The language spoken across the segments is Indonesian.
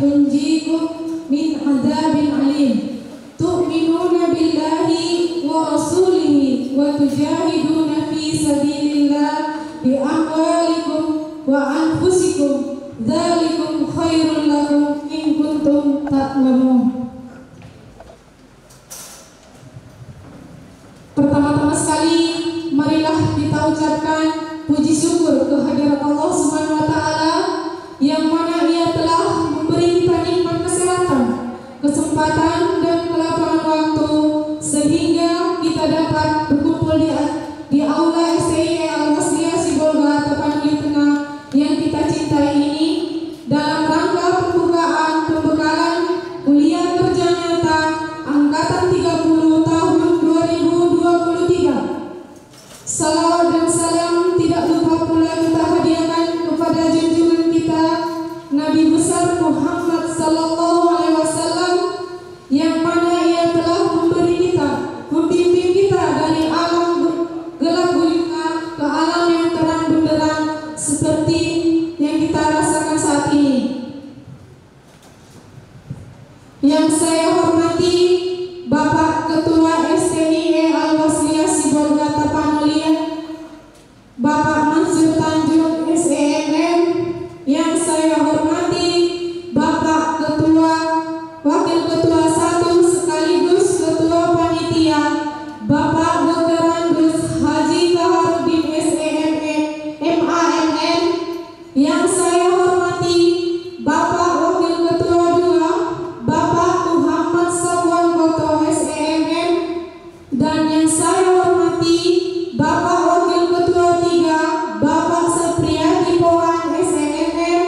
tunjikum min adzabin alim tu'minuna billahi wa rasulihi wa tujahiduna fi sabilillah bi amwalikum wa anfusikum dzalikum khairul lakum in kuntum ta'lamun. Pertama-tama sekali marilah kita ucapkan puji syukur kehadirat Allah Subhanahu wa taala yang mana Ia telah memberi kita nikmat kesehatan, kesempatan dan kelapangan waktu sehingga kita dapat berkumpul di aula STI Al-Wasliyah Sibolga Tapanuli Tengah yang kita cintai ini dalam rangka pembukaan pembekalan kuliah kerja nyata angkatan 30 tahun 2023. Salawat dan salam tidak lupa pula kita hadiahkan kepada junjungan kita Nabi besar Muhammad sallallahu alaihi wasallam yang mana Ia telah membimbing kita dari alam gelap gulita ke alam yang terang benderang seperti yang kita rasakan saat ini. Yang saya hormati Bapak Ketua STI Al-Wasliyah Sibolga Tapanuli, Bapak Mansur Tanjung SEMM. Yang saya hormati Bapak Ketua, Wakil Ketua 1 sekaligus Ketua Panitia, Bapak Dr. Andus Haji Kaharudin SEMM MAMN. Yang saya hormati Bapak Wakil Ketua 2, Bapak Muhammad Safwan Koto SEMM. Dan yang saya hormati Bapak Wakil Ketua 3, Bapak Sapriyadi Pohan SEMM.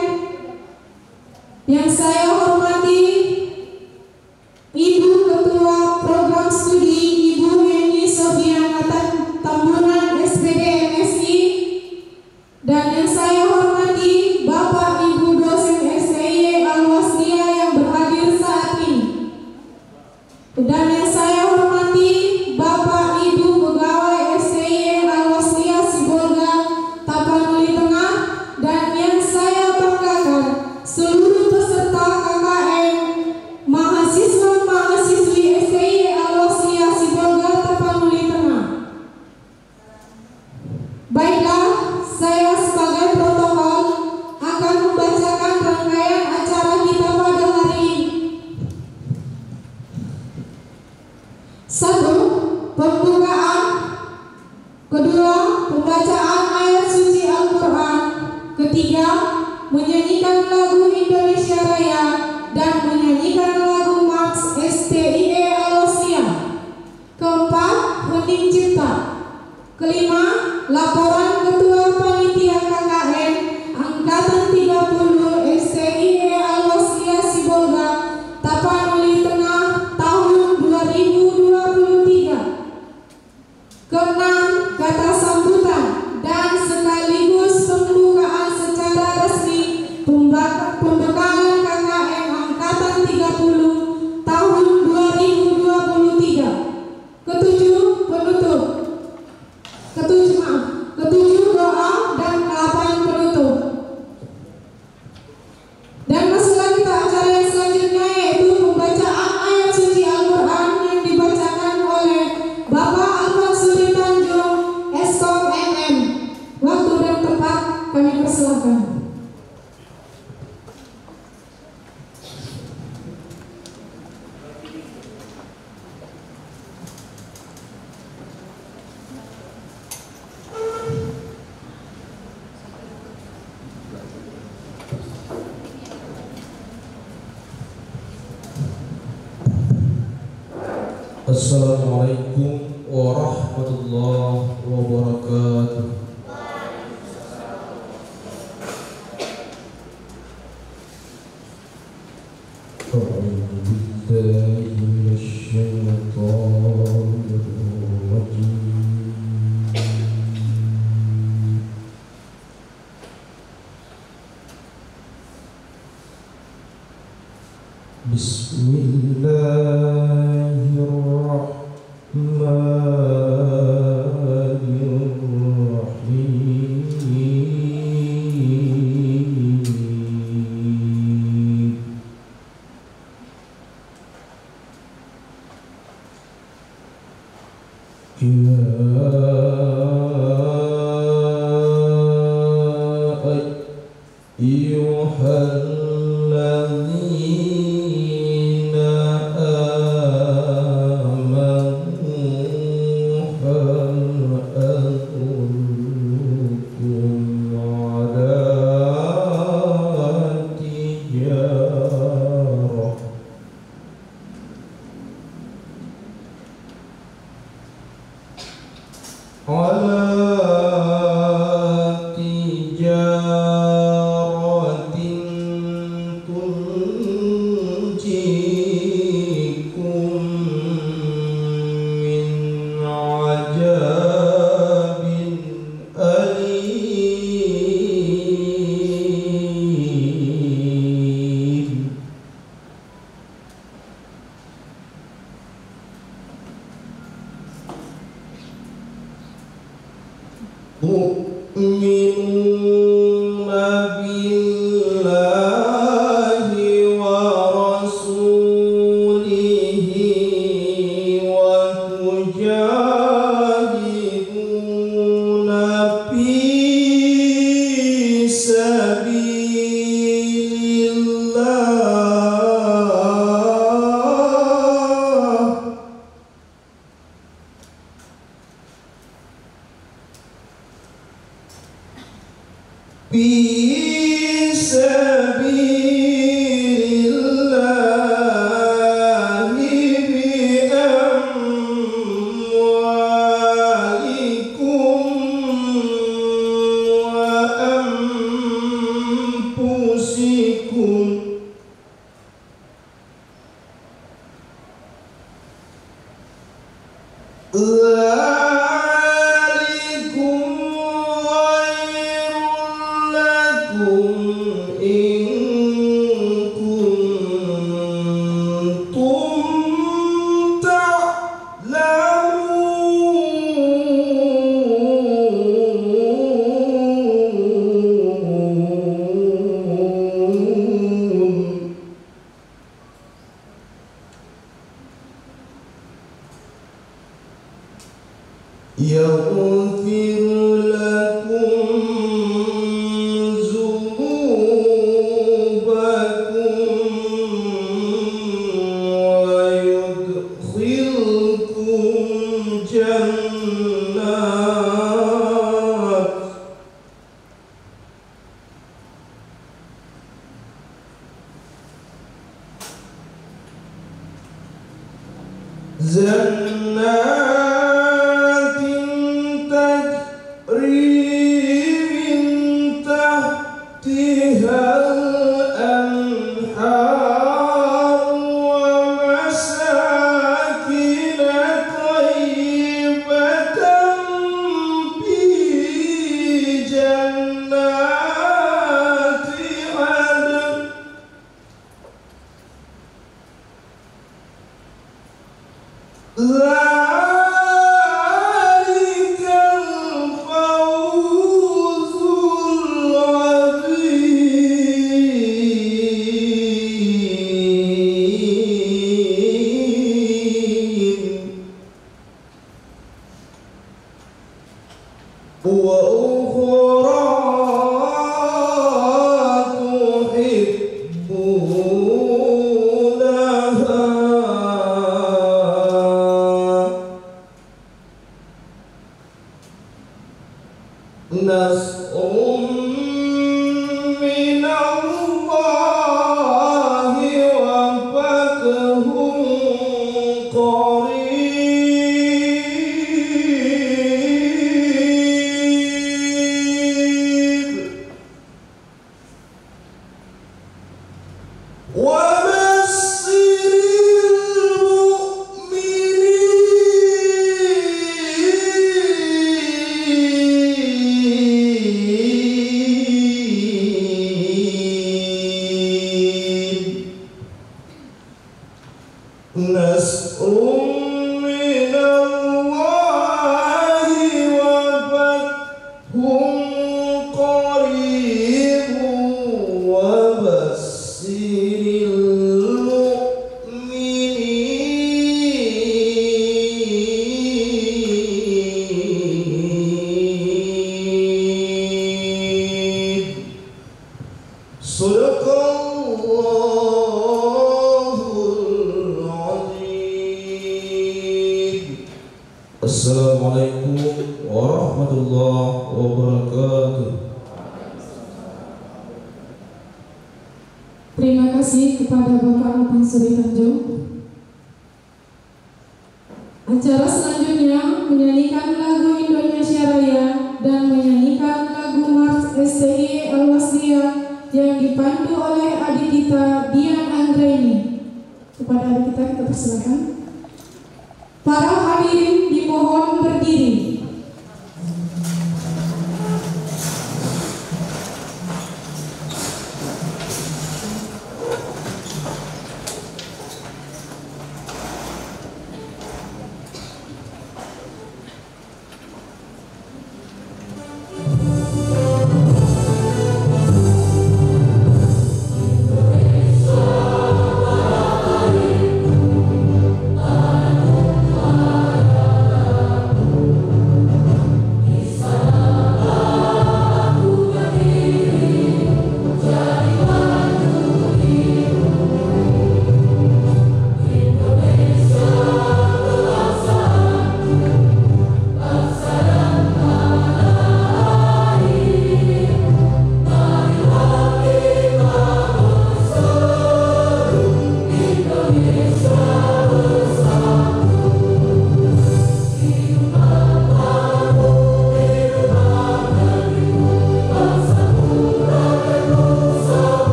Yang saya hormati Ibu Ketua Program Studi Ibu Eni Sofianata Tambunan SPD MSI. Dan yang saya hormati Bapak Ibu dosen STI Al-Wasliyah yang berhadir saat ini. Dan yang saya hormati Bapak Ibu pegawai STI Al-Wasliyah Sibolga Tapanuli Tengah. Dan yang saya banggakan seluruh peserta KKN mahasiswa-mahasiswi STI Al-Wasliyah Sibolga Tapanuli Tengah. Baiklah, saya sebagai protokol akan membacakan rangkaian acara kita pada hari ini. 1. Pembukaan. 2. Pembacaan ayat suci Al-Quran. 3. Menyanyikan lagu Indonesia Raya dan menyanyikan lagu March STI Al-Wasliyah. 4. Hening cipta. 5. Laporan Ketua Panitia KKN Angkatan 30 STI Al-Wasliyah Sibolga Tapanuli Tengah tahun 2023. 6. Kata sambutan dan sekaligus pembukaan secara resmi pembekalan KKN Angkatan 30 tahun 2023. 7. Penutup. 7 doa dan 8 penutup. Dan masuklah kita acara yang selanjutnya, yaitu pembacaan ayat suci Al-Quran yang dibacakan oleh Bapak Al-Mansuri Tanjung Eskom MM. Waktu dan tempat kami persilakan. Assalamualaikum warahmatullahi wabarakatuh. هم قريب وبشر المؤمنين صدق الله العظيم. Assalamualaikum warahmatullahi wabarakatuh. Terima kasih kepada Bapak Alpan Suri Tanjung. Acara selanjutnya menyanyikan lagu Indonesia Raya dan menyanyikan lagu Mars STI Al-Wasliyah yang dipandu oleh adik kita Dian Anggraini. Kepada adik kita persilakan. Para hadirin dimohon berdiri.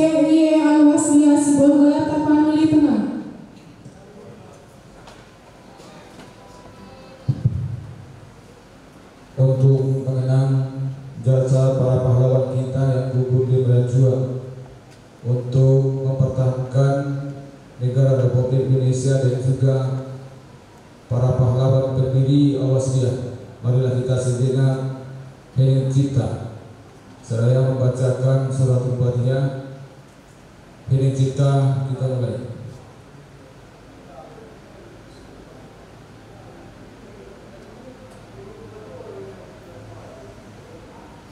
STIE Al-Wasliyah Sibolga Tapanuli Tengah. Untuk mengenang jasa para pahlawan kita yang gugur di medan juang untuk mempertahankan negara Republik Indonesia dan juga para pahlawan pendiri Al-Wasliyah, marilah kita sejenak hening cipta seraya membacakan surat Al-Fatihah. Hening cipta, kita mulai.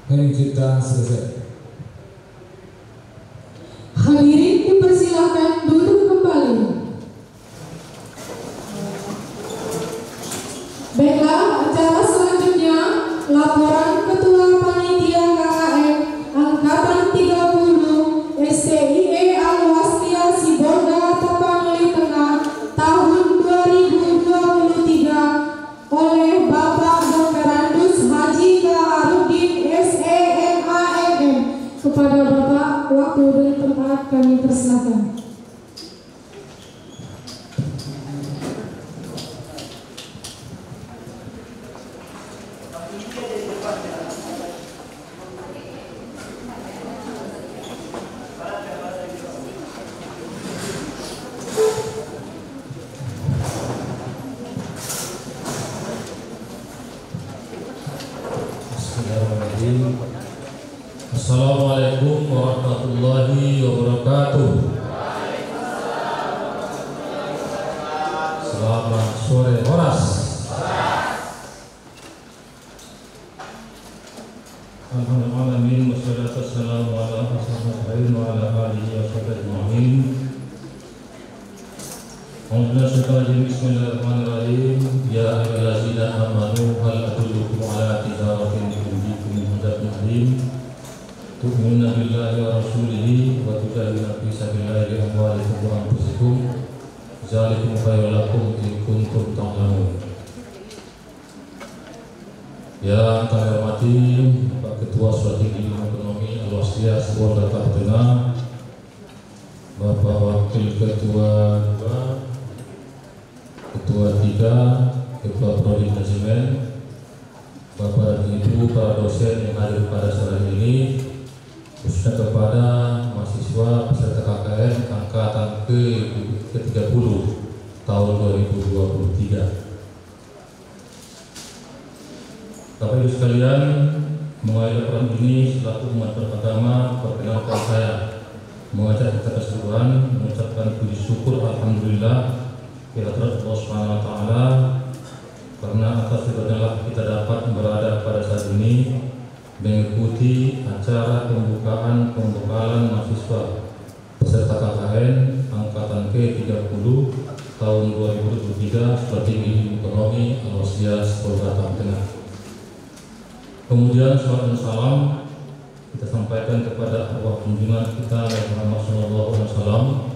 Hening cipta selesai. Hadirin dipersilakan duduk kembali. Baiklah, acara selanjutnya laporan Ketua Panitia KKN Angkatan 30 STIE Al-Wasliyah Sibolga Tapanuli Tengah tahun 2023 oleh Bapak Dr. Andus Haji Kaharudin SEMANM. Kepada Bapak, waktu dan tempat kami persilakan. Assalamualaikum warahmatullahi wabarakatuh. Selamat sore Horas. Alhamdulillah, wassalatu wassalamu ala asyrofil wa ala alihi wa sahbihi ajma'in. Bismillahirrahmanirrahim. Ya ayyuhallazina amanu hal adullukum ala tijaratin tunjikum min adzabin alim. Tu'minuna billahi wa rasulihi wa tujahiduna fi sabilillahi bi amwalikum wa anfusikum. Dzalikum khairul lakum in kuntum ta'lamun. Yang kami hormati Pak Ketua Strategi Ekonomi Al-Wasliyah Sibolga Tengah, Bapak Wakil Ketua 2, Ketua 3, Ketua Prodi Manajemen, Bapak dan Ibu para dosen yang hadir pada sore ini, khususnya kepada mahasiswa peserta KKN angkatan ke-30 tahun 2023. Bapak Ibu sekalian, mulai laporan ini selaku umat beragama, perkenalkan saya mengajak kita keseluruhan mengucapkan puji syukur alhamdulillah kepada Allah Subhanahu wa taala karena atas ridhonya kita dapat berada pada saat ini mengikuti acara pembukaan pembekalan mahasiswa peserta KKN angkatan ke-30 tahun 2023 Strategi Ekonomi Al-Wasliyah Sibolga Tengah. Kemudian salam dan salam kita sampaikan kepada arwah junjungan kita Muhammad SAW.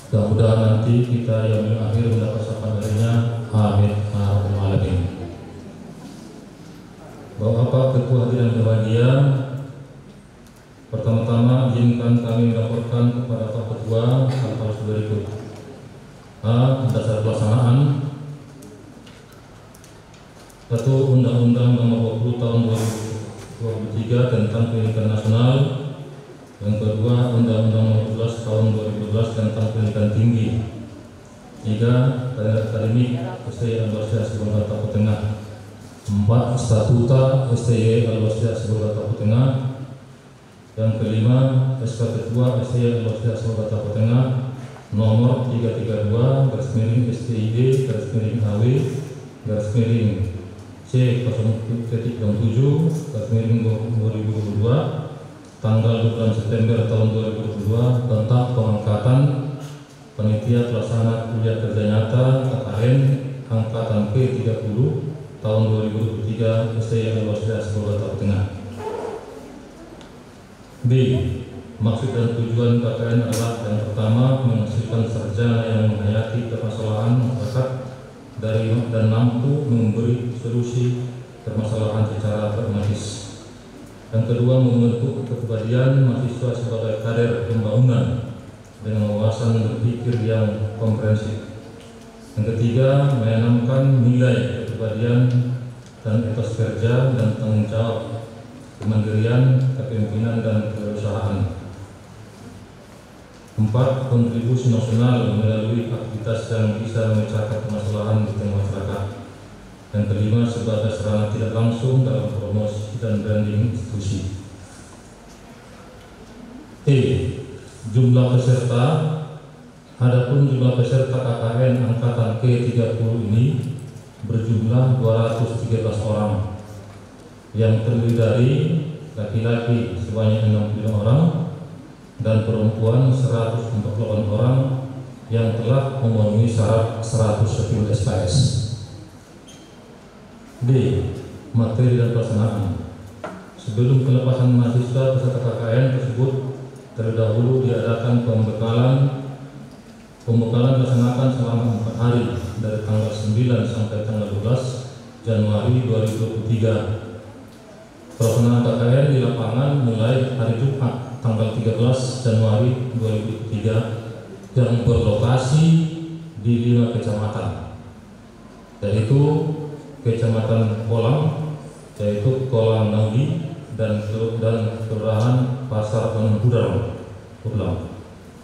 Mudah-mudahan nanti kita yang akhir mendapat syafaat darinya. Amin. Alamin. Bapak Ketua hadirin berbahagia, pertama-tama izinkan kami melaporkan kepada Pak Ketua hal-hal berikut. Dasar pelaksanaan 1. Undang-Undang Nomor 20 Tahun 2023 tentang Pendidikan Nasional. Yang kedua, Undang-Undang Nomor 11 Tahun 2012 tentang Pendidikan Tinggi. 3. Kalender akademik STIE Al-Wasliyah Sibolga Tengah. 4. Statuta STIE Al-Wasliyah Sibolga Tengah. Yang kelima, SK Ketua STIE Al-Wasliyah Sibolga Tengah nomor 332/MID/AW/C0.7/2022 tanggal 2 September tahun 2022 tentang pengangkatan panitia pelaksana kuliah kerja nyata KKN angkatan ke-30 tahun 2023 STIE Al-Wasliyah Sibolga Tengah. B. Maksud dan tujuan KKN adalah yang pertama menghasilkan sarjana yang menghayati permasalahan masyarakat dan mampu memberi solusi permasalahan secara pragmatis. Yang kedua, membentuk kepribadian mahasiswa sebagai kader pembangunan dengan wawasan berpikir yang komprehensif. Yang ketiga, menanamkan nilai kepribadian dan etos kerja dan tanggung jawab, kemandirian, kepemimpinan, dan kewirausahaan. 4. Kontribusi nasional melalui aktivitas yang bisa memecahkan permasalahan di tengah masyarakat. Yang kelima, sebagai sarana tidak langsung dalam promosi dan branding institusi. Jumlah peserta. Adapun jumlah peserta KKN angkatan ke-30 ini berjumlah 213 orang, yang terdiri dari laki-laki sebanyak 65 orang dan perempuan 148 orang yang telah memenuhi syarat 110 SKS. D. Materi dan pelaksanaan. Sebelum pelepasan mahasiswa peserta KKN tersebut, terlebih dahulu diadakan pembekalan dilaksanakan selama 4 hari dari tanggal 9 sampai tanggal 12 Januari 2023. Pelaksanaan KKN di lapangan mulai hari Jumat tanggal 13 Januari 2023 yang berlokasi di 5 kecamatan, yaitu Kecamatan Kolam, yaitu Kolam Naudi dan Kelurahan Pasar Penangguran.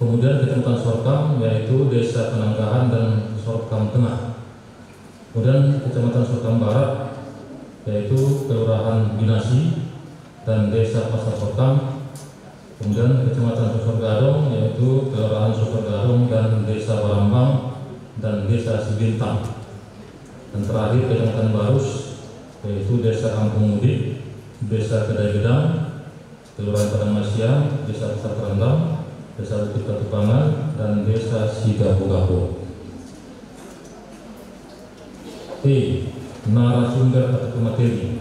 Kemudian Kecamatan Sorkam, yaitu Desa Penanggahan dan Sorkam Tengah. Kemudian Kecamatan Sorkam Barat, yaitu Kelurahan Binasi dan Desa Pasar Sorkam. Kemudian Kecamatan Sosor Gadong, yaitu Kelurahan Sosor Gadong dan Desa Barambang dan Desa Sibintang. Dan terakhir Kecamatan Barus, yaitu Desa Kampung Mudik, Desa Kedai Gedang, Kelurahan Padang Masyam, Desa Pasar Terendam, Desa Bukit Katupangan, dan Desa Sigapo-Gapo. Narasumber atau pemateri.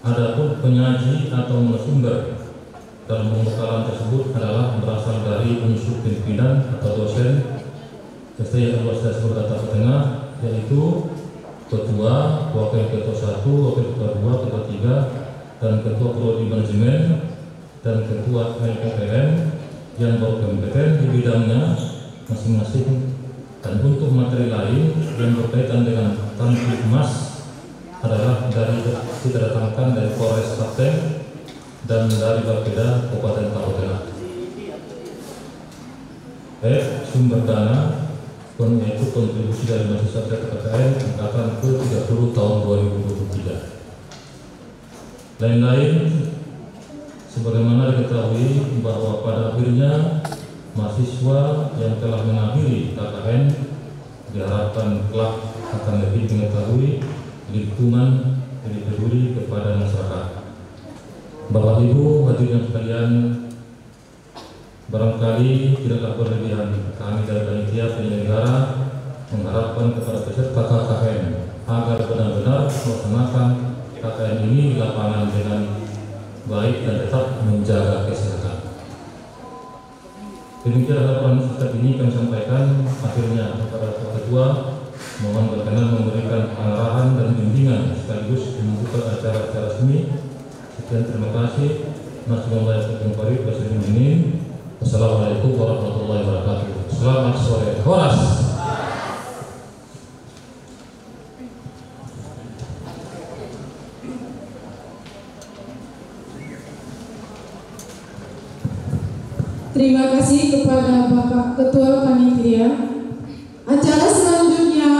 Adapun penyaji atau narasumber dalam pembekalan tersebut adalah berasal dari unsur pimpinan atau dosen STI Universitas Berdata Tengah, yaitu Ketua, Wakil Ketua 1, Wakil Ketua 2, Ketua 3, dan Ketua Prodi Manajemen dan Ketua LPPM yang berkompeten di bidangnya masing-masing. Dan untuk materi lain yang berkaitan dengan tampil emas adalah didatangkan dari Polres Klaten dan dari Bapeda Kabupaten Tengah. Sumber dana yaitu kontribusi dari mahasiswa KKN angkatan ke-30 tahun 2023. Lain-lain, sebagaimana diketahui bahwa pada akhirnya mahasiswa yang telah mengakhiri KKN diharapkan kelak akan lebih mengetahui lingkungan yang peduli kepada masyarakat. Bapak Ibu hadirin sekalian, barangkali tidaklah berlebihan kami dari panitia penyelenggara mengharapkan kepada peserta KKN agar benar-benar melaksanakan KKN ini di lapangan dengan baik dan tetap menjaga kesehatan. Demikian harapan saat ini kami sampaikan. Akhirnya kepada Pak Ketua mohon berkenan memberikan arahan dan bimbingan sekaligus membuka acara-acara resmi. Sekian, terima kasih. Wassalamualaikum warahmatullahi wabarakatuh. Selamat sore. Horas. Terima kasih kepada Bapak Ketua Panitia. Acara selanjutnya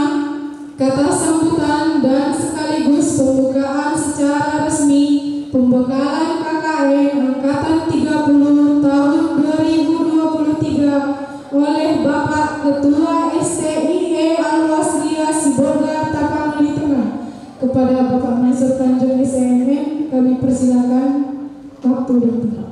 kata sambutan dan sekaligus pembukaan secara resmi pembekalan KKN angkatan 30 tahun 2023 oleh Bapak Ketua STIE Al-Waslia Sibolga Tapanuli Tengah. Kepada Bapak Mansur Tanjung SMM kami persilakan waktu dan tempat.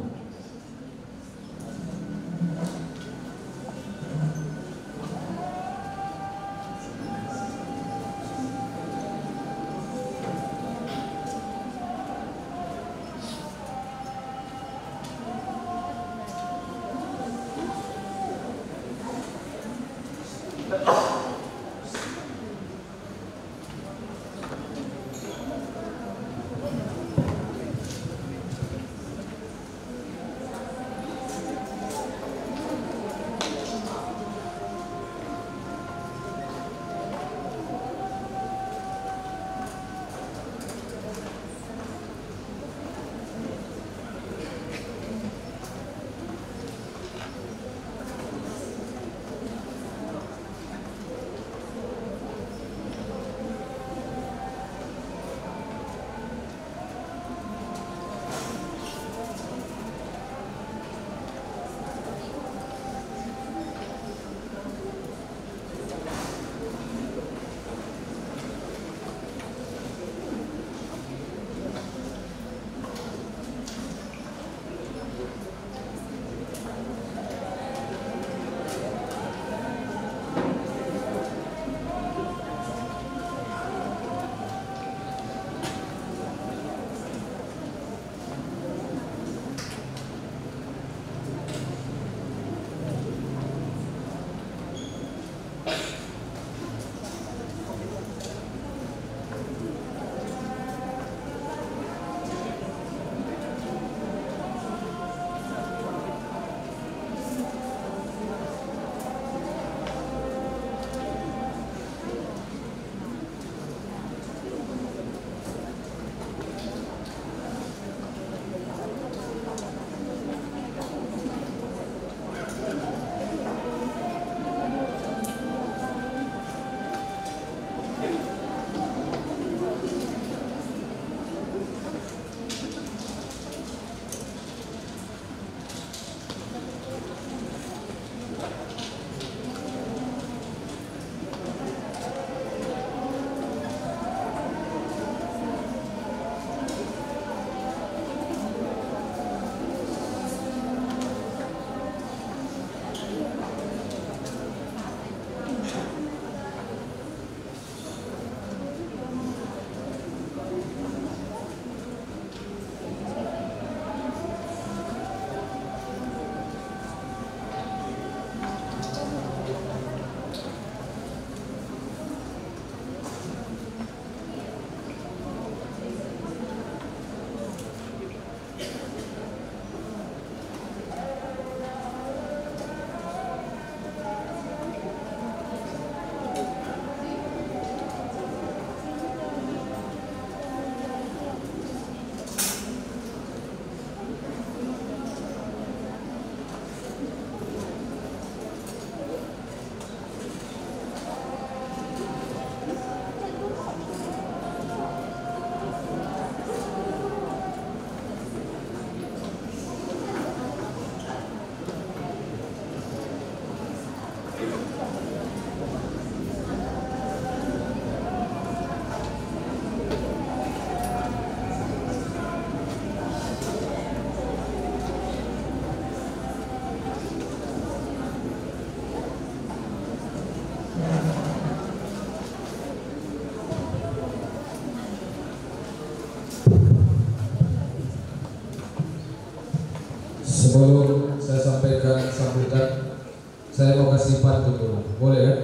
Sebelum saya sampaikan sambutan, saya mau kasih pantun dulu, boleh ya?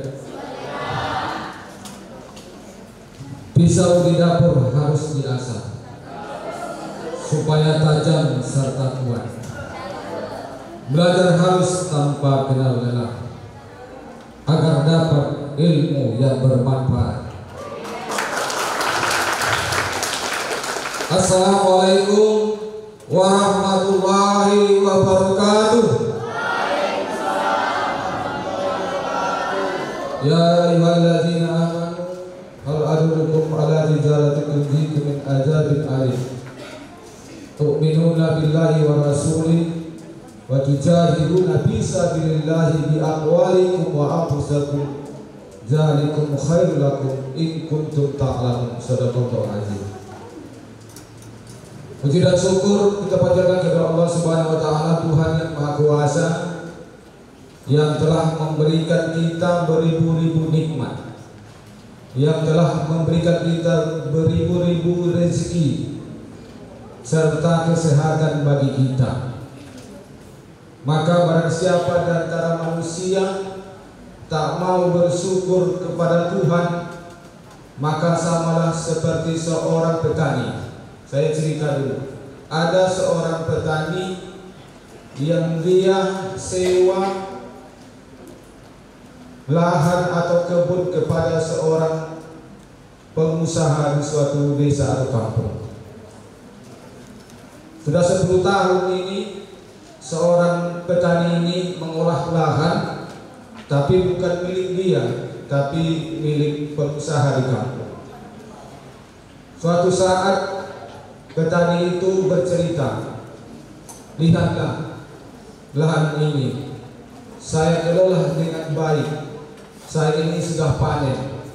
Pisau di dapur harus diasah supaya tajam serta kuat. Belajar harus tanpa kenal lelah agar dapat ilmu yang bermanfaat. Assalamualaikum warahmatullahi wabarakatuh. Ya ayyuhalladzina amanu hal adullukum ala tijaratin tunjikum min azabin alim. Tu'minuna billahi wa rasulih wa tujahiduna fi sabilillahi bi amwalikum wa anfusakum. Dzalikum khairul lakum in kuntum ta'lamun. Shadaqallahu azim. Puji dan syukur kita panjatkan kepada Allah Subhanahu wa taala, Tuhan yang Maha Kuasa, yang telah memberikan kita beribu-ribu nikmat, yang telah memberikan kita beribu-ribu rezeki serta kesehatan bagi kita. Maka barang siapa di antara manusia tak mau bersyukur kepada Tuhan, maka samalah seperti seorang petani. Saya cerita dulu. Ada seorang petani yang dia sewa lahan atau kebun kepada seorang pengusaha di suatu desa atau kampung. Sudah 10 tahun ini seorang petani ini mengolah lahan, tapi bukan milik dia, tapi milik pengusaha di kampung. Suatu saat petani itu bercerita, lihatlah lahan ini, saya kelola dengan baik, saya ini sudah panen.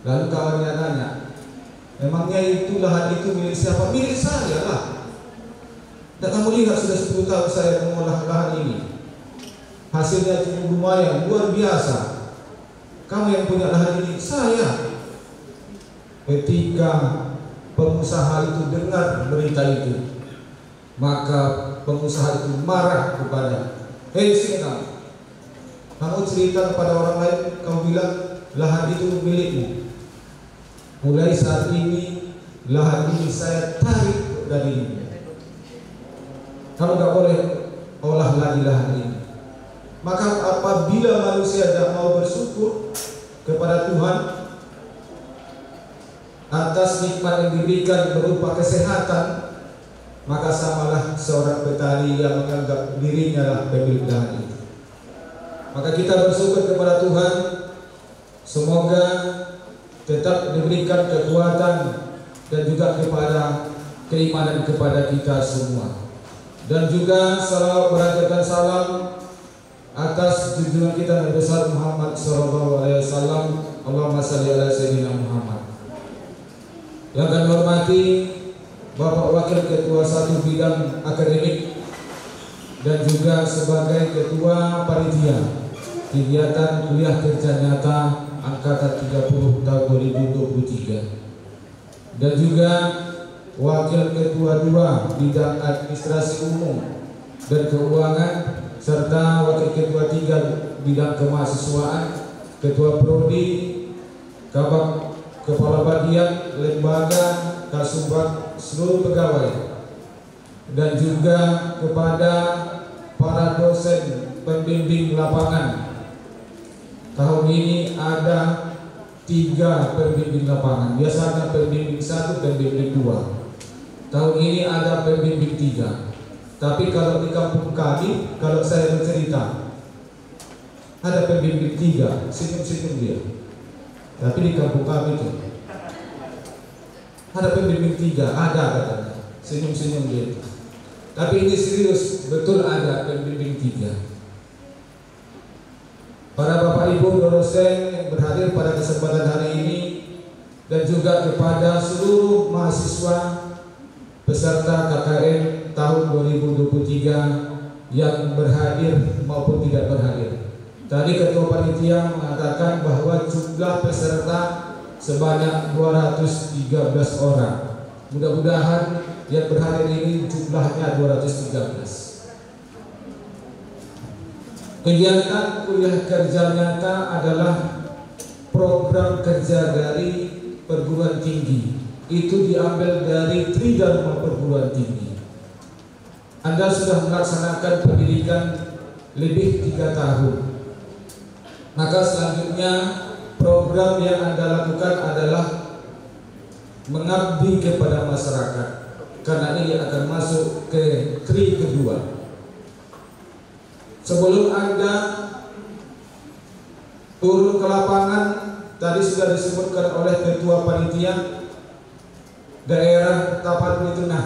Lalu kawannya nanya, memangnya itu lahan itu milik siapa? Milik saya lah. Dan kamu lihat sudah 10 tahun saya mengolah lahan ini, hasilnya cukup lumayan, luar biasa. Kamu yang punya lahan ini? Saya. Ketika pengusaha itu dengar berita itu, maka pengusaha itu marah kepada, hei sini kamu cerita kepada orang lain, kamu bilang lahan itu milikmu. Mulai saat ini lahan ini saya tarik darimu. Kamu gak boleh olah lagi lahan ini. Maka apabila manusia tidak mau bersyukur kepada Tuhan atas nikmat yang diberikan berupa kesehatan, maka samalah seorang petani yang menganggap dirinya lah pemilik lahan itu. Maka kita bersyukur kepada Tuhan, semoga tetap diberikan kekuatan dan juga kepada keimanan kepada kita semua. Dan juga salawat berantarkan salam atas junjungan kita Nabi besar Muhammad SAW. Allahumma salli ala sayyidina Muhammad. Yang kami hormati Bapak Wakil Ketua 1 Bidang Akademik dan juga sebagai Ketua Panitia Kegiatan Kuliah Kerja Nyata Angkatan 30 tahun 2023, dan juga Wakil Ketua 2 Bidang Administrasi Umum dan Keuangan, serta Wakil Ketua 3 Bidang Kemahasiswaan, Ketua Prodi, Kabak Kepala Bagian, Lembaga, Kasubag, seluruh pegawai, dan juga kepada para dosen pembimbing lapangan. Tahun ini ada 3 pembimbing lapangan, biasanya pembimbing 1, pembimbing 2. Tahun ini ada pembimbing 3. Tapi kalau di kampung kami, kalau saya bercerita, ada pembimbing 3, senyum-senyum dia. Tapi di kampung kami itu ada pembimbing 3, ada katanya, senyum-senyum dia. Tapi ini serius, betul ada pembimbing 3. Para Bapak Ibu dosen yang berhadir pada kesempatan hari ini, dan juga kepada seluruh mahasiswa peserta KKN tahun 2023 yang berhadir maupun tidak berhadir. Tadi Ketua Panitia mengatakan bahwa jumlah peserta sebanyak 213 orang. Mudah-mudahan yang berhadir ini jumlahnya 213. Kegiatan kuliah kerja nyata adalah program kerja dari perguruan tinggi. Itu diambil dari Tridharma perguruan tinggi. Anda sudah melaksanakan pendidikan lebih 3 tahun. Maka selanjutnya program yang Anda lakukan adalah mengabdi kepada masyarakat, karena ini akan masuk ke tri kedua. Sebelum Anda turun ke lapangan, tadi sudah disebutkan oleh ketua panitia daerah Tapanuli Tengah.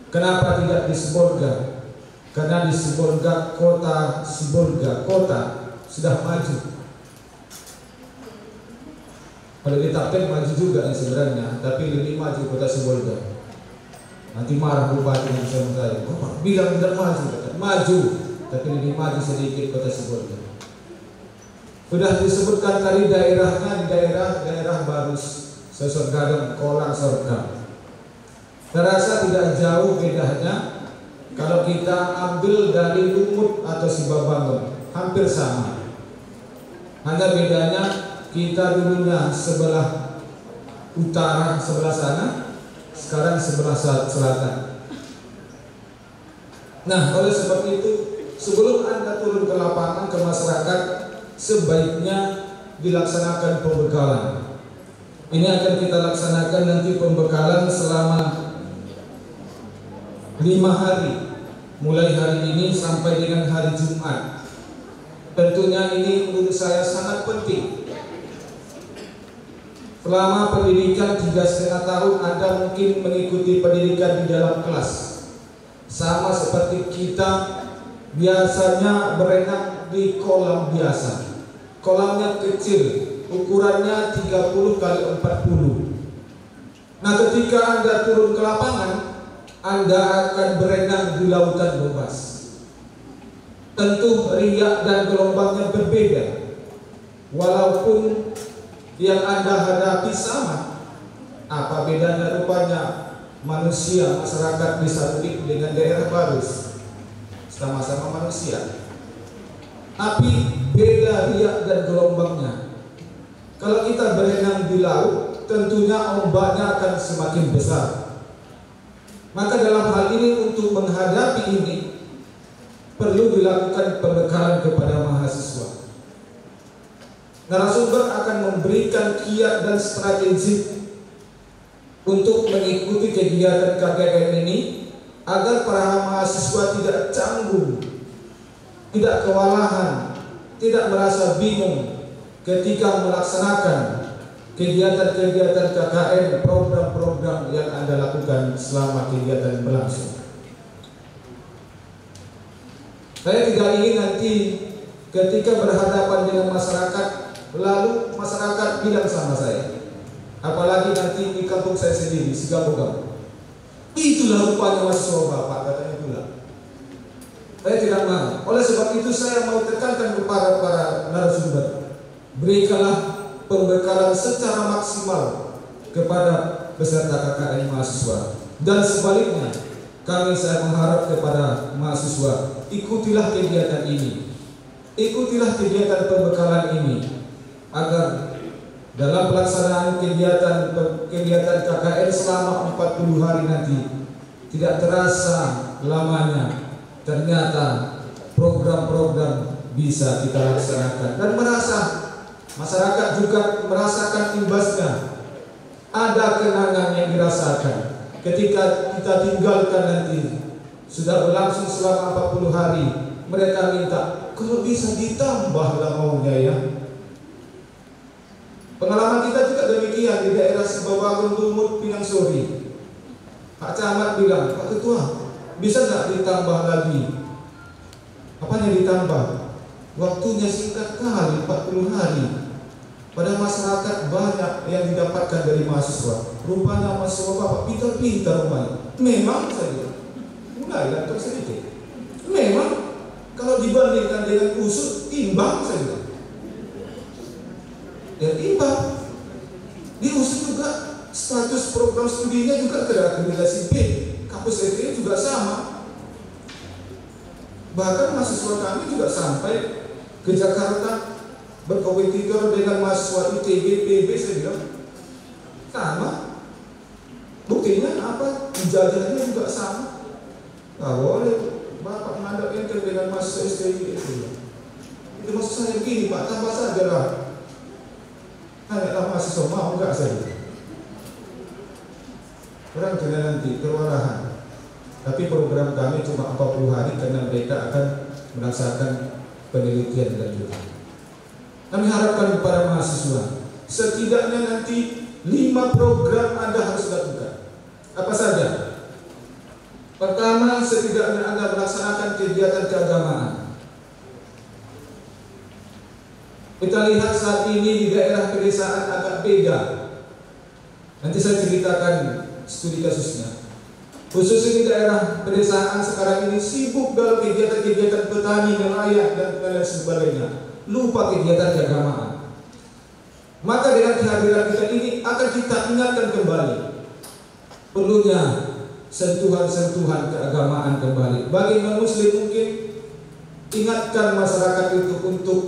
Kenapa tidak di Sibolga? Karena di Sibolga kota sudah maju. Kalau di Tapen maju juga sebenarnya, tapi lebih maju kota Sibolga. Nanti marah bupati yang sama saya. Kok bilang tidak maju? Maju, tapi lebih maju sedikit kota Sibolga. Sudah disebutkan tadi daerahnya, di daerah Barus, Sesorgadang, Kolang, Sorga. Terasa tidak jauh bedanya kalau kita ambil dari Lumut atau Sibabangun, hampir sama. Hanya bedanya kita dulunya sebelah utara, sebelah sana, sekarang sebelah selatan. Nah, oleh sebab itu, sebelum Anda turun ke lapangan, ke masyarakat, sebaiknya dilaksanakan pembekalan. Ini akan kita laksanakan nanti pembekalan selama 5 hari, mulai hari ini sampai dengan hari Jumat. Tentunya ini menurut saya sangat penting. Selama pendidikan 3,5 tahun Anda mungkin mengikuti pendidikan di dalam kelas, sama seperti kita biasanya berenang di kolam biasa. Kolamnya kecil, ukurannya 30 kali 40. Nah, ketika Anda turun ke lapangan, Anda akan berenang di lautan bebas. Tentu riak dan gelombangnya berbeda. Walaupun yang Anda hadapi sama, apa bedanya rupanya manusia, masyarakat di Saudi dengan daerah Barus? Sama-sama manusia, tapi beda riak dan gelombangnya. Kalau kita berenang di laut, tentunya ombaknya akan semakin besar. Maka dalam hal ini, untuk menghadapi ini perlu dilakukan pembekalan kepada mahasiswa. Narasumber akan memberikan kiat dan strategi untuk mengikuti kegiatan KKN ini agar para mahasiswa tidak canggung, tidak kewalahan, tidak merasa bingung ketika melaksanakan kegiatan-kegiatan KKN, program-program yang Anda lakukan selama kegiatan berlangsung. Saya tidak ingin nanti ketika berhadapan dengan masyarakat, lalu masyarakat bilang sama saya, apalagi nanti di kampung saya sendiri, Sigambogam, itulah rupanya mahasiswa Bapak, katanya pula. Saya tidak mau. Oleh sebab itu saya mau tekankan kepada para narasumber, berikanlah pembekalan secara maksimal kepada peserta KKN mahasiswa. Dan sebaliknya, saya mengharap kepada mahasiswa, ikutilah kegiatan ini, ikutilah kegiatan pembekalan ini, agar dalam pelaksanaan kegiatan KKN selama 40 hari nanti tidak terasa lamanya. Ternyata program-program bisa kita laksanakan dan masyarakat juga merasakan imbasnya. Ada kenangan yang dirasakan ketika kita tinggalkan nanti. Sudah berlangsung selama 40 hari. Mereka minta, kalau bisa ditambahlah maunya ya. Pengalaman kita juga demikian di daerah Sibabangun, Lumut, Pinang Sori. Pak Camat bilang, Pak Ketua, bisa nggak ditambah lagi? Apanya ditambah? Waktunya singkat kali, 40 hari. Pada masyarakat banyak yang didapatkan dari mahasiswa. Rupanya mahasiswa Bapak pintar-pintar rupanya. Memang saja. Mulailah terus sedikit. Memang kalau dibandingkan dengan USUD, imbang saja. Ya imbang. Di USUD juga status program studinya juga terakomodasi B. Kampus FTI juga sama. Bahkan mahasiswa kami juga sampai ke Jakarta berkompetitor dengan mahasiswa ITB, PB, saya bilang sama. Buktinya apa? Ijazahnya juga sama. Nggak boleh Bapak menghadap ente dengan mahasiswa STI itu. Itu maksud saya begini Pak, tambah saja lah. Tanyalah mahasiswa mau enggak saya. Orang jangan nanti kewalahan. Tapi program kami cuma 40 hari karena mereka akan melaksanakan penelitian lanjutan. Kami harapkan kepada mahasiswa, setidaknya nanti 5 program Anda harus lakukan. Apa saja? Pertama, setidaknya Anda melaksanakan kegiatan keagamaan. Kita lihat saat ini di daerah pedesaan agak beda. Nanti saya ceritakan studi kasusnya. Khususnya di daerah pedesaan sekarang ini sibuk dalam kegiatan-kegiatan petani, nelayan dan lain sebagainya. Lupa kegiatan keagamaan. Maka dengan kehadiran kita ini akan kita ingatkan kembali perlunya sentuhan-sentuhan keagamaan kembali. Bagi non-muslim mungkin ingatkan masyarakat itu untuk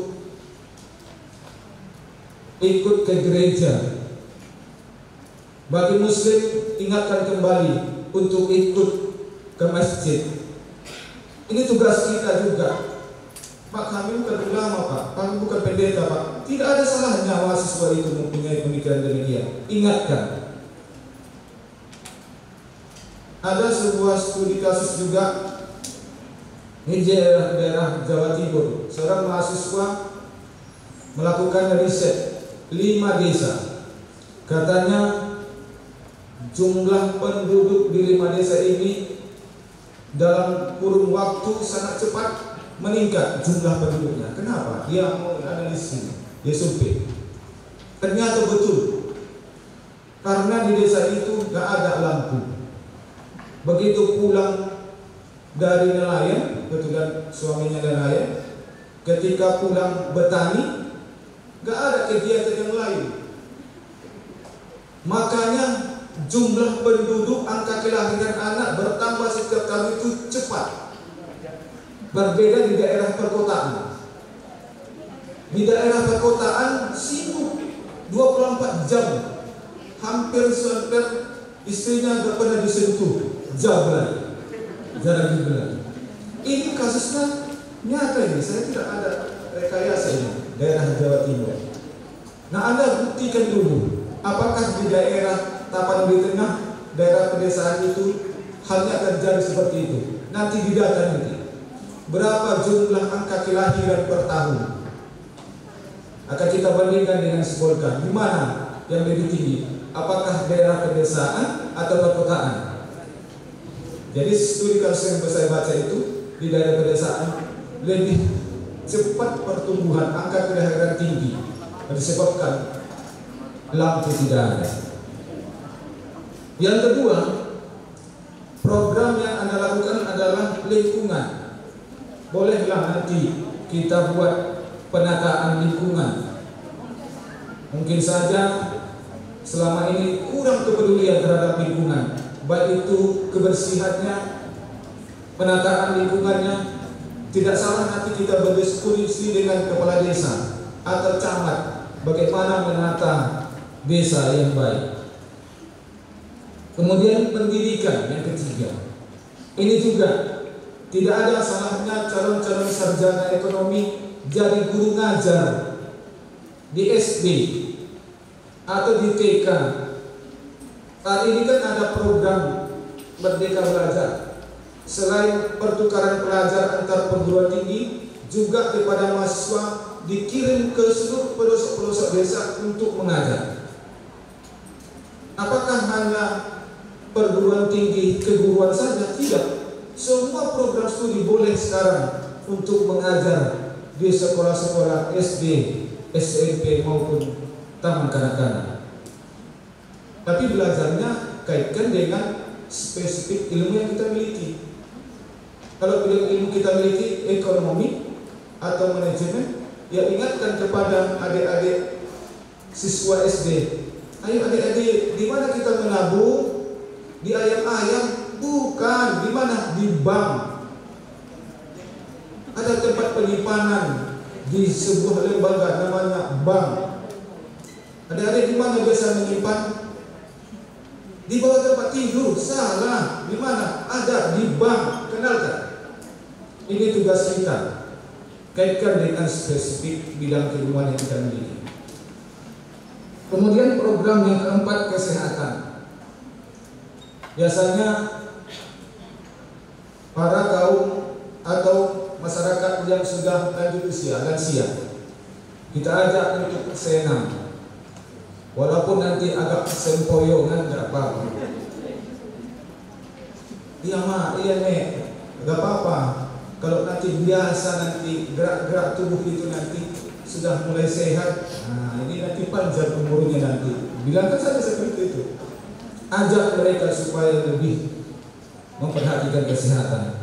ikut ke gereja. Bagi muslim ingatkan kembali untuk ikut ke masjid. Ini tugas kita juga. Pak, kami bukan ulama Pak, kami bukan pendeta Pak. Tidak ada salahnya mahasiswa itu mempunyai pemikiran demikian. Ingatkan. Ada sebuah studi kasus juga di daerah Jawa Timur. Seorang mahasiswa melakukan riset 5 desa. Katanya jumlah penduduk di 5 desa ini dalam kurun waktu sangat cepat meningkat jumlah penduduknya. Kenapa? Dia mau analisis, dia survei. Ternyata betul. Karena di desa itu gak ada lampu. Begitu pulang dari nelayan, kebetulan suaminya nelayan, ketika pulang bertani, gak ada kegiatan yang lain. Makanya jumlah penduduk, angka kelahiran anak bertambah setiap tahun itu cepat. Berbeda di daerah perkotaan. Di daerah perkotaan sibuk 24 jam. Hampir istrinya gak pernah disentuh. Jarang dibelah. Ini kasusnya nyata ini. Saya tidak ada rekayasa ini. Daerah Jawa Timur. Nah, Anda buktikan dulu. Apakah di daerah Tapanuli Tengah, daerah pedesaan itu halnya terjadi seperti itu? Nanti didata nanti. Berapa jumlah angka kelahiran per tahun? Akan kita bandingkan dengan Sibolga. Di mana yang lebih tinggi? Apakah daerah pedesaan atau perkotaan? Jadi studi kasus yang saya baca itu di daerah pedesaan lebih cepat pertumbuhan angka kelahiran tinggi disebabkan lampu tidak ada. Yang kedua, program yang Anda lakukan adalah lingkungan. Bolehlah nanti kita buat penataan lingkungan. Mungkin saja selama ini kurang kepedulian terhadap lingkungan, baik itu kebersihannya, penataan lingkungannya. Tidak salah nanti kita berdiskusi dengan kepala desa atau camat bagaimana menata desa yang baik. Kemudian pendidikan yang ketiga. Ini juga tidak ada salahnya calon-calon sarjana ekonomi jadi guru ngajar di SD atau di TK. Saat ini kan ada program Merdeka Belajar. Selain pertukaran pelajar antar perguruan tinggi, juga kepada mahasiswa dikirim ke seluruh pelosok-pelosok desa untuk mengajar. Apakah hanya perguruan tinggi keguruan saja? Tidak. Semua program studi boleh sekarang untuk mengajar di sekolah-sekolah SD, SMP maupun taman kanak-kanak. Tapi belajarnya kaitkan dengan spesifik ilmu yang kita miliki. Kalau ilmu kita miliki ekonomi atau manajemen, ya ingatkan kepada adik-adik siswa SD. Ayo adik-adik, di mana kita menabung? Di ayam-ayam? Bukan, di mana? Di bank. penyimpanan di sebuah lembaga namanya bank. Adik-adik di mana biasa menyimpan? Di bawah tempat tidur. Salah. Di mana? Ada di bank. Kenalkan. Ini tugas kita. Kaitkan dengan spesifik bidang keilmuan yang kita miliki. Kemudian program yang keempat, kesehatan. Biasanya para kaum atau masyarakat yang sudah lanjut usia, lansia, kita ajak untuk senam. Walaupun nanti agak sempoyongan, tidak apa-apa. Iya mak, iya nek, tidak apa-apa. Kalau nanti biasa, nanti gerak-gerak tubuh itu nanti sudah mulai sehat. Nah, ini nanti panjang umurnya nanti. Bilangkan saja seperti itu. Ajak mereka supaya lebih memperhatikan kesehatan.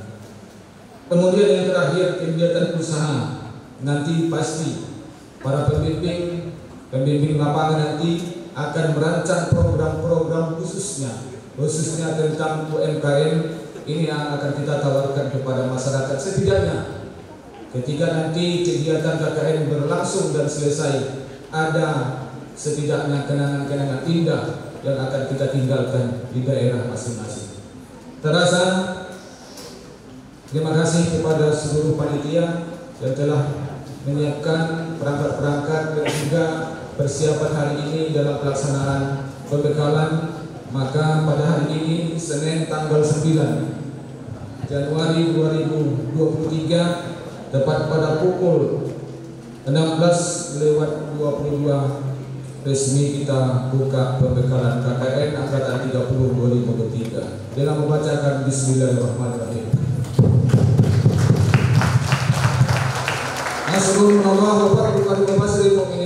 Kemudian yang terakhir, kegiatan usaha. Nanti pasti para pembimbing lapangan nanti akan merancang program-program khususnya tentang UMKM. Ini yang akan kita tawarkan kepada masyarakat. Setidaknya ketika nanti kegiatan KKN berlangsung dan selesai, ada setidaknya kenangan-kenangan indah yang akan kita tinggalkan di daerah masing-masing. Terasa, terima kasih kepada seluruh panitia yang telah menyiapkan perangkat-perangkat dan juga persiapan hari ini dalam pelaksanaan pembekalan. Maka pada hari ini Senin tanggal 9 Januari 2023 tepat pada pukul 16:22 resmi kita buka pembekalan KKN Angkatan 30 2023 dengan membacakan Bismillahirrahmanirrahim.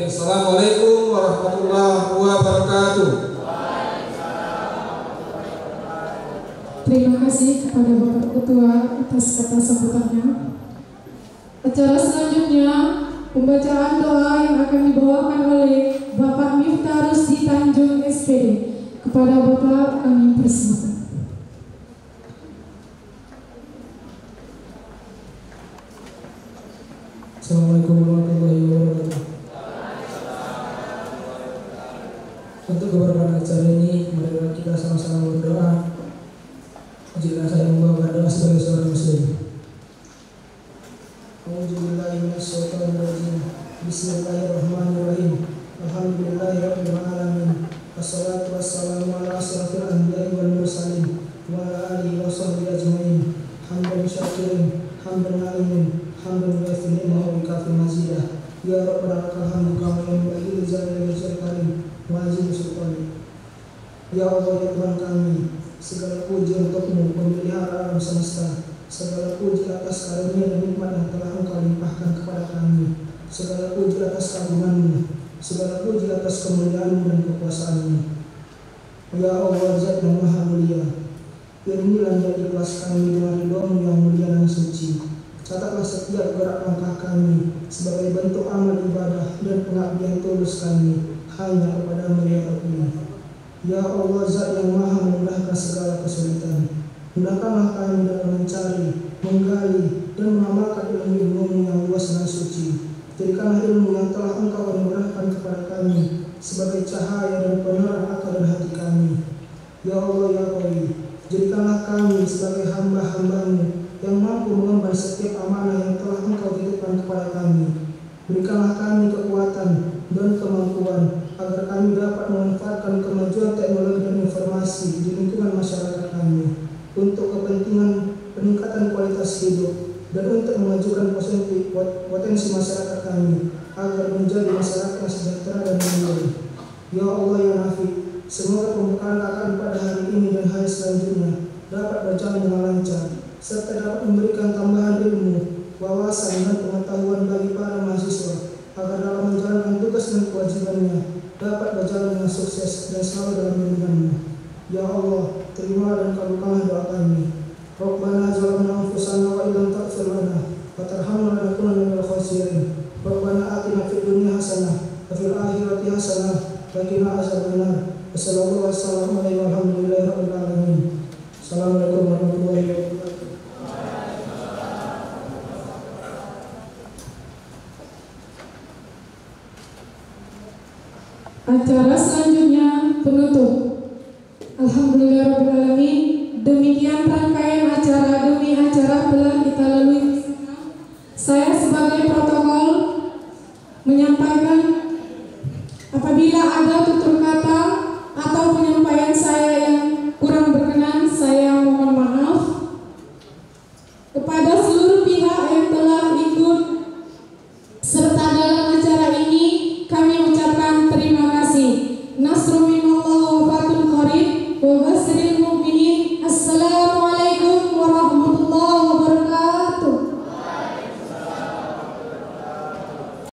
Assalamualaikum warahmatullahi wabarakatuh. Terima kasih kepada Bapak Ketua atas kata sambutannya. Acara selanjutnya pembacaan doa yang akan dibawakan oleh Bapak Miftah Rusdi Tanjung SPD. Kepada Bapak kami persilakan. Assalamualaikum warahmatullahi wabarakatuh. Untuk keberkahan acara ini, marilah kita sama-sama berdoa. Jika saya membawa doa sebagai seorang muslim. A'udzubillahiminasyaitonirrajim. Bismillahirrahmanirrahim. Alhamdulillahirabbil alamin. Wassalatu wassalamu ala asyrafil anbiya'i wal mursalin wa ala alihi wa sahbihi ajmain. Hamdan syakirin, hamdan alimin, hamdan mu'afin wa kafin mazidah. Ya Rabbana lakal hamdu kama yanbaghi li jalali wajhikal karim wa azim sultanik. Ya Allah, ya Tuhan kami, segala puji untukmu, pemelihara alam semesta. Segala puji atas karunia dan nikmat yang telah Engkau limpahkan kepada kami. Segala puji atas keagungan-Mu, segala puji atas kemuliaan-Mu dan kekuasaan-Mu. Ya Allah, Zat yang Maha Mulia, irnilah dan ikhlas kami dengan ridho-Mu yang mulia dan suci. Catatlah setiap gerak langkah kami sebagai bentuk amal ibadah dan pengabdian tulus kami hanya kepada-Mu ya Rabbi. Ya Allah, Zat yang Maha memudahkan segala kesulitan, mudahkanlah kami dalam mencari, menggali, dan mengamalkan ilmu-Mu yang luas dan suci. Jadikanlah ilmu yang telah Engkau anugerahkan kepada kami sebagai cahaya dan penerang akal dan hati kami. Ya Allah, ya Qawi, jadikanlah kami sebagai hamba-hamba-Mu yang mampu mengemban setiap amanah yang telah Engkau titipkan kepada kami. Berikanlah kami kekuatan dan kemampuan agar kami dapat memanfaatkan kemajuan teknologi dan informasi di lingkungan masyarakat kami untuk kepentingan peningkatan kualitas hidup dan untuk memajukan potensi masyarakat kami agar menjadi masyarakat yang sejahtera dan mandiri. Ya Allah, ya Nafi, semoga pembukaan KKN pada hari ini dan hari selanjutnya dapat berjalan dengan lancar serta dapat memberikan tambahan ilmu, wawasan dan pengetahuan bagi para mahasiswa agar dalam menjalankan tugas dan kewajibannya dapat berjalan dengan sukses dan selalu dalam bimbingan-Mu. Ya Allah, terima dan kabulkanlah doa kami. Rabbana zalamna anfusana wa illam taghfir lana wa tarhamna lanakunanna minal khasirin. Rabbana atina fid dunya hasanah wa fil akhirati hasanah wa qina azabannar. Wassallallahu wasallam alaihi walhamdulillahi rabbil alamin. Assalamualaikum warahmatullahi wabarakatuh. Acara selanjutnya penutup. Alhamdulillah.